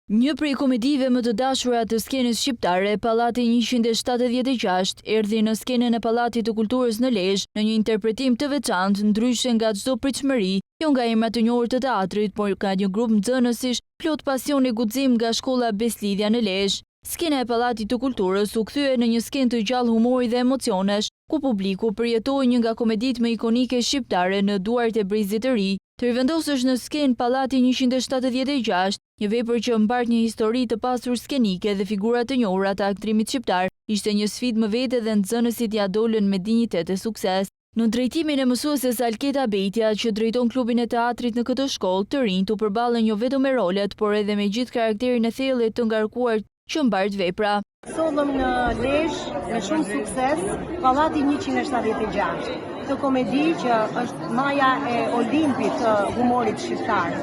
Një prej komedive më të dashura të skenës shqiptare, Pallati 176, erdhi në skenën e Pallatit të Kulturës në Lezhë në një interpretim të veçantë, ndryshe nga çdo pritshmëri, jo nga emrat të njohur të teatrit, por ka një grup nxënësish plot pasion e guxim nga shkolla Beslidhja në Lezhë. Skena e Pallatit të Kulturës u kthye në një skenë të gjallë humori dhe emocionesh, ku publiku përjetoi një nga komeditë më ikonike shqiptare në Duart e Brezit të Ri. Të rivendosësh në skenë Pallati 176, një vepër që mbart një histori të pasur skenike dhe figura të njohura të aktrimit shqiptar, ishte një sfidë më vete dhe nxënësit ja dolën me dinjitet e sukses. Në drejtimin e mësueses Alketa Bejtja, që drejton klubin e teatrit në këtë shkollë, të rinjt u përballën jo vetëm me rolet, por edhe me gjithë karakterin e thellë të ngarkuar që mbart vepra. Sollëm në Lezhë me shumë sukses Pallati 176, këtë komedi që është maja e Olimpit të humorit shqiptar.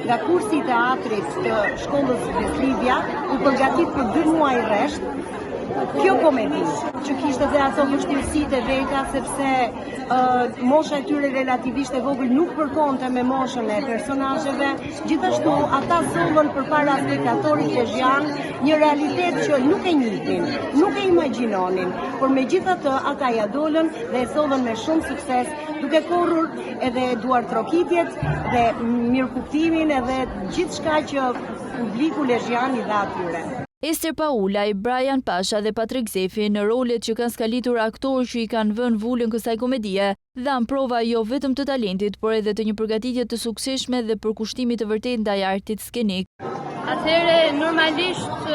Nga kursi i teatrit të shkollës Beslidhja u përgatit për 2 muaj rresht kjo komedi, që kishte dhe ato vështirësitë e veta, sepse mosha e tyre relativisht e vogël nuk përkonte me moshën e personazheve. Gjithashtu ata sollën përpara spektatorit lezhian një realitet që nuk e njihnin, nuk e imagjinonin, por megjithatë ata ja dolën dhe e sollën me shumë sukses, duke korrur edhe duartrokitjet dhe mirëkuptimin edhe gjithçka që publiku lezhian i dha atyre. Ester Paulaj, Brian Pasha dhe Patrik Zefi në rolet që kanë skalitur aktorë që i kanë vënë vulën kësaj komedie, dhanë prova jo vetëm të talentit, por edhe të një përgatitje të suksesshme dhe përkushtimit të vërtet ndaj artit skenik. Atëherë, normalisht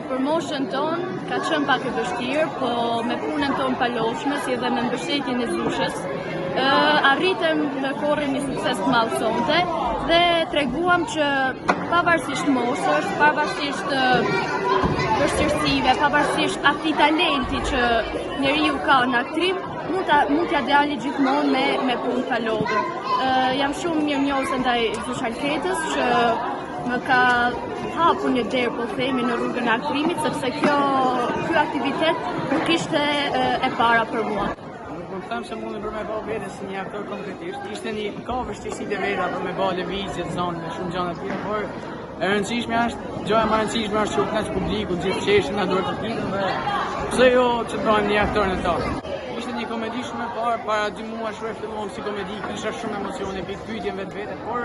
për moshën tonë ka qenë pak e vështirë, po me punën tonë paloshme, si edhe me mbështetjen e Zushës, arritëm të korrim një sukses të madh sonte dhe treguam që pavarësisht moshës, pavarësisht vështirësive, pavarësisht atij talenti që njeriu ka në aktrim, mund t'ja dali gjithmonë me punë palodhur. Jam shumë mirënjohëse ndaj Zush Alketës që më ka hapur një derë, po themi, në rrugën e aktrimit, sepse ky aktivitet nuk ishte e para për mua. Nuk them se mundi për me bë veten si një aktor konkretisht. Ishte ka vështirësitë e veta për me bë lëvizje të zonë me shumë gjëra të tjera, por e rëndësishme është, gjëja më e rëndësishme është që u kënaq publiku, gjithë qeshin na duhet të kitë dhe pse jo që të bëjmë një aktor në to. Ishte një komedi shumë e parë, para 2 muaj shkruaj fillon si komedi, kisha shumë emocione, pikë vetvete, por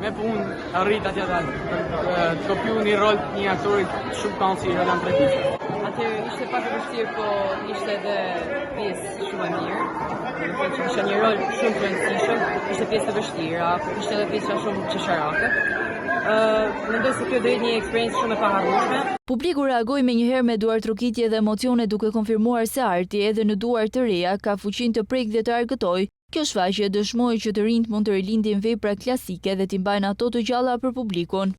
me punë arrit atje të kopju një rol të një aktorit shumë kanë si Roland Trepiçi. Atëherë ishte pak e vështirë, po ishte edhe pjesë shumë e mirë. Ishte një rol shumë të rëndësishëm, ishte pjesë e vështirë, ishte edhe pjesë shumë qesharake. Mendoj se kjo do jetë një eksperiencë shumë e paharrueshme. Publiku reagoi menjëherë me duartrokitje dhe emocione, duke konfirmuar se arti edhe në duar të reja ka fuqinë të prekë dhe të argëtojë. Kjo shfaqje dëshmoi që të rinjt mund të rilindin vepra klasike dhe t'i mbajnë ato të gjalla për publikun.